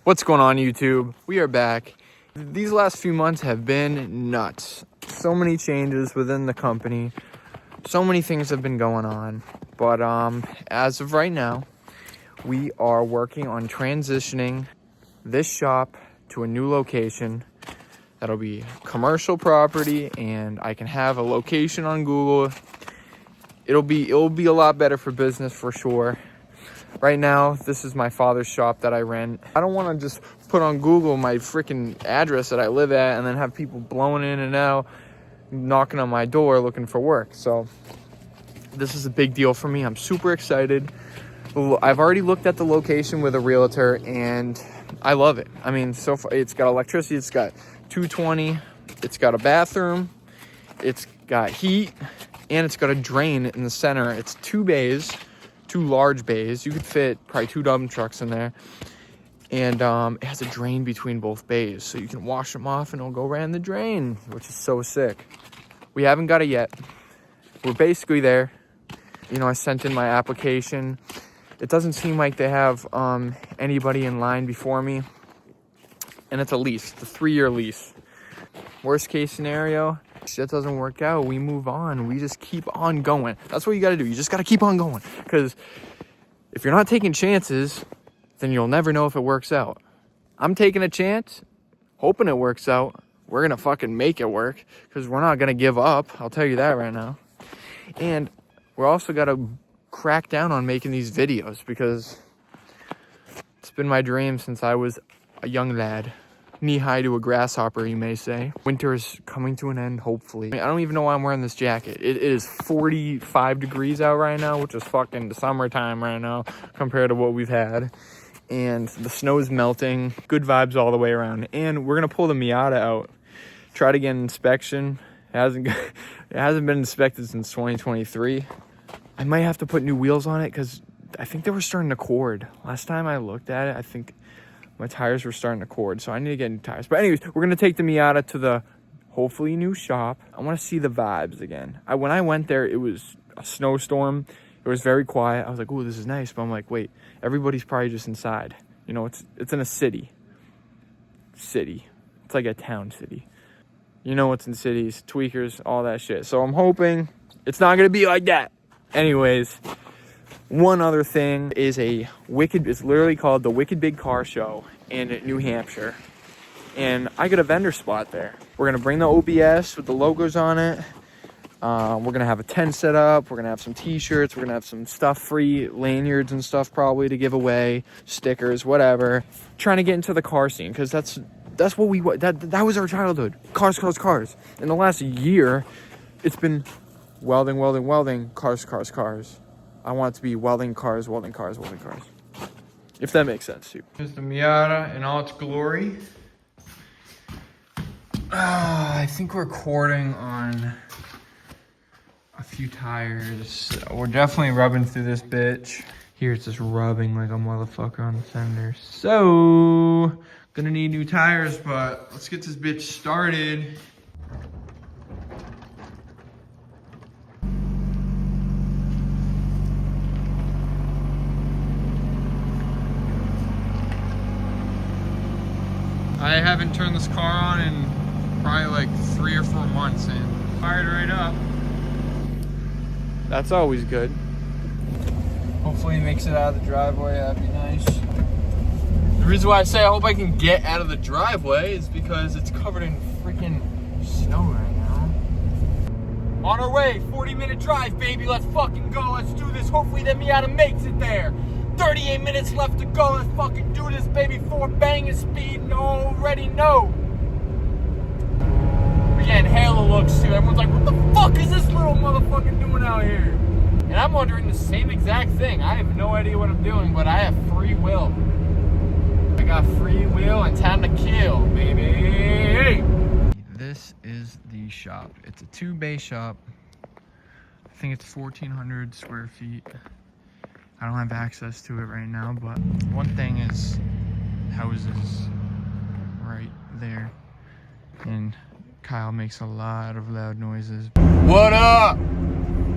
What's going on, YouTube? We are back. These last few months have been nuts. So many changes within the company. So many things have been going on. But as of right now, we are working on transitioning this shop to a new location. That'll be commercial property, and I can have a location on Google. It'll be a lot better for business for sure. Right now, this is my father's shop that I rent. I don't want to just put on Google my freaking address that I live at and then have people blowing in and out, knocking on my door looking for work. So this is a big deal for me. I'm super excited. I've already looked at the location with a realtor and I love it. I mean, so far it's got electricity, it's got 220, it's got a bathroom, it's got heat, and it's got a drain in the center. It's 2 bays. 2 large bays. You could fit probably 2 dump trucks in there, and it has a drain between both bays, so you can wash them off and it'll go right in the drain, which is so sick. We haven't got it yet. We're basically there. You know, I sent in my application. It doesn't seem like they have anybody in line before me, and it's a lease. It's a 3-year lease. Worst case scenario, shit doesn't work out, we move on. We just keep on going. That's what you got to do. You just got to keep on going, because if you're not taking chances, then you'll never know if it works out. I'm taking a chance, hoping it works out. We're gonna fucking make it work, because we're not gonna give up. I'll tell you that right now. And we're also got to crack down on making these videos, because it's been my dream since I was a young lad. Knee-high to a grasshopper, you may say. Winter is coming to an end, hopefully. I don't even know why I'm wearing this jacket. It is 45 degrees out right now, which is fucking summertime right now compared to what we've had. And the snow's melting. Good vibes all the way around. And we're gonna pull the Miata out. Try to get an inspection. It hasn't been inspected since 2023. I might have to put new wheels on it because I think they were starting to cord. Last time I looked at it, I think my tires were starting to cord, so I need to get new tires. But anyways, we're gonna take the Miata to the hopefully new shop. I want to see the vibes again. When I went there, it was a snowstorm. It was very quiet. I was like, "Oh, this is nice," but I'm like, "Wait, everybody's probably just inside." You know, it's in a city. It's like a town city. You know what's in cities, tweakers, all that shit. So I'm hoping it's not gonna be like that. Anyways. One other thing is it's literally called the Wicked Big Car Show in New Hampshire. And I got a vendor spot there. We're going to bring the OBS with the logos on it. We're going to have a tent set up. We're going to have some t-shirts. We're going to have some stuff free, lanyards and stuff probably to give away, stickers, whatever. Trying to get into the car scene because that's what that was our childhood. Cars. In the last year, it's been welding, cars. I want it to be welding cars. If that makes sense to you. Here's the Miata in all its glory. I think we're cording on a few tires. We're definitely rubbing through this bitch. Here it's just rubbing like a motherfucker on the fender. So, gonna need new tires, but let's get this bitch started. I haven't turned this car on in probably like 3 or 4 months and fired right up. That's always good. Hopefully it makes it out of the driveway, that'd be nice. The reason why I say I hope I can get out of the driveway is because it's covered in freaking snow right now. On our way, 40-minute drive, baby, let's fucking go, let's do this. Hopefully the Miata makes it there. 38 minutes left to go. Let's fucking do this, baby. 4 banging speed. No, already know. We're getting hella looks too. Everyone's like, what the fuck is this little motherfucker doing out here? And I'm wondering the same exact thing. I have no idea what I'm doing, but I have free will. I got free will and time to kill, baby. This is the shop. It's a 2-bay shop. I think it's 1,400 square feet. I don't have access to it right now, but one thing is houses right there. And Kyle makes a lot of loud noises. What up?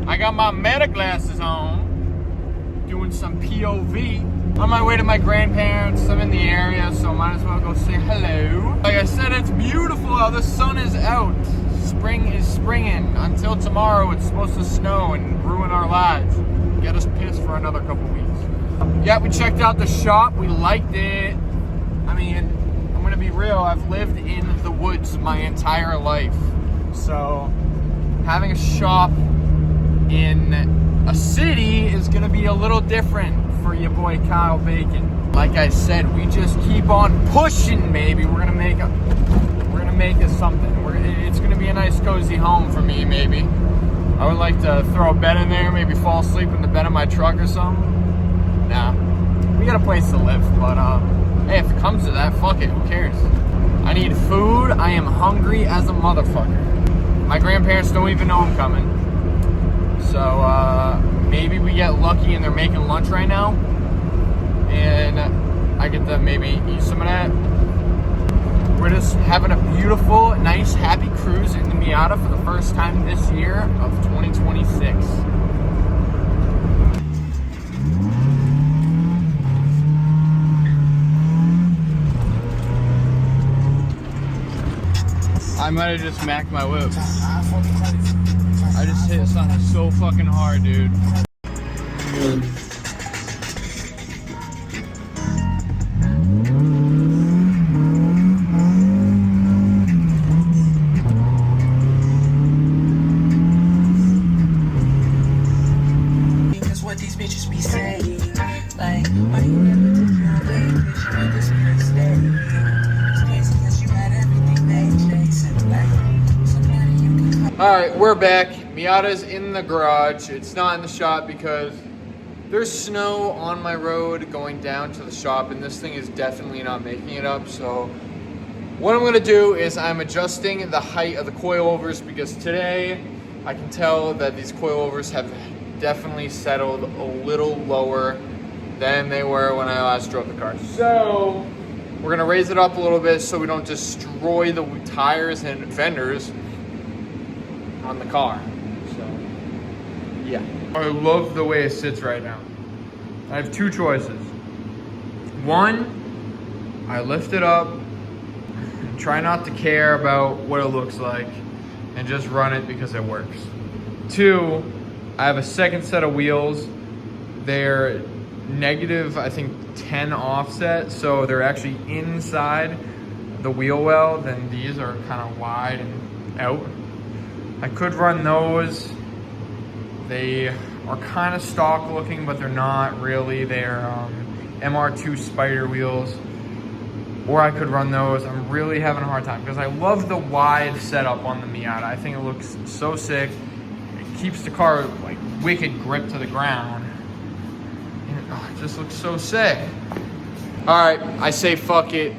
I got my meta glasses on, doing some POV. On my way to my grandparents. I'm in the area, so might as well go say hello. Like I said, it's beautiful out. The sun is out. Spring is springing. Until tomorrow, it's supposed to snow and ruin our lives. Get us pissed for another couple weeks. Yeah, we checked out the shop. We liked it. I mean, I'm gonna be real. I've lived in the woods my entire life. So having a shop in a city is gonna be a little different for your boy Kyle Bacon. Like I said, we just keep on pushing, maybe. We're gonna make it something. It's gonna be a nice cozy home for me, maybe. I would like to throw a bed in there, maybe fall asleep in the bed of my truck or something. Nah, we got a place to live, but hey, if it comes to that, fuck it, who cares? I need food. I am hungry as a motherfucker. My grandparents don't even know I'm coming. So maybe we get lucky and they're making lunch right now. And I get to maybe eat some of that. We're just having a beautiful, nice, happy cruise in the Miata for the first time this year of 2026. I might have just smacked my whip. I just hit something so fucking hard, dude. What these bitches be saying, like, why you never took your vacation with this place day? It's crazy cause you had everything they chasing, like, somebody you can. Alright, we're back. Miata's in the garage. It's not in the shop because there's snow on my road going down to the shop, and this thing is definitely not making it up. So what I'm gonna do is I'm adjusting the height of the coilovers, because today I can tell that these coilovers have definitely settled a little lower than they were when I last drove the car. So we're gonna raise it up a little bit so we don't destroy the tires and fenders on the car. So yeah, I love the way it sits right now. I have two choices. One, I lift it up and try not to care about what it looks like and just run it because it works. Two, I have a second set of wheels. They're negative, I think, 10 offset, so they're actually inside the wheel well. Then these are kind of wide and out. I could run those. They are kind of stock looking, but they're not really. They're MR2 Spider wheels. Or I could run those. I'm really having a hard time because I love the wide setup on the Miata. I think it looks so sick. Keeps the car like wicked grip to the ground, and it just looks so sick. All right, I say fuck it.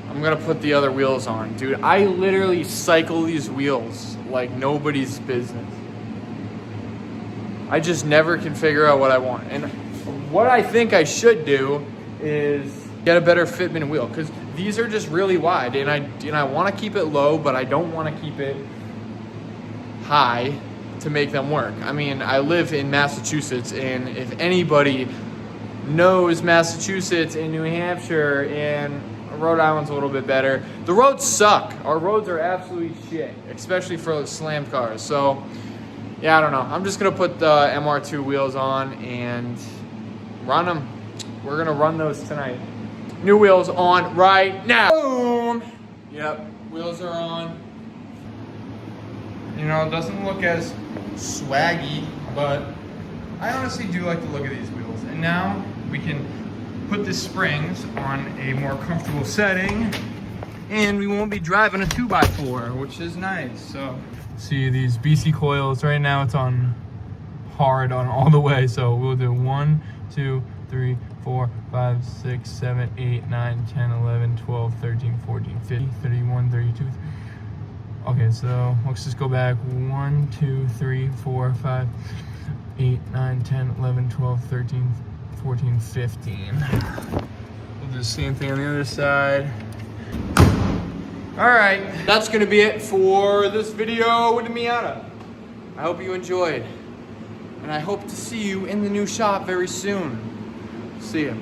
I'm gonna put the other wheels on, dude. I literally cycle these wheels like nobody's business. I just never can figure out what I want, and what I think I should do is get a better fitment wheel, because these are just really wide, and I want to keep it low, but I don't want to keep it high to make them work. I mean, I live in Massachusetts, and if anybody knows Massachusetts and New Hampshire and Rhode Island's a little bit better, the roads suck. Our roads are absolutely shit, especially for slammed cars. So yeah, I don't know. I'm just gonna put the MR2 wheels on and run them. We're gonna run those tonight. New wheels on right now. Boom. Yep, wheels are on. You know, it doesn't look as swaggy, but I honestly do like the look of these wheels. And now we can put the springs on a more comfortable setting, and we won't be driving a 2x4, which is nice. So see these BC coils right now, it's on hard on all the way. So we'll do 1, 2, 3, 4, 5, 6, 7, 8, 9, 10, 11, 12, 13, 14, 15, 31, 32. Okay, so let's just go back. 1, 2, 3, 4, 5, 8, 9, 10, 11, 12, 13, 14, 15. We'll do the same thing on the other side. All right, that's gonna be it for this video with the Miata. I hope you enjoyed, and I hope to see you in the new shop very soon. See ya.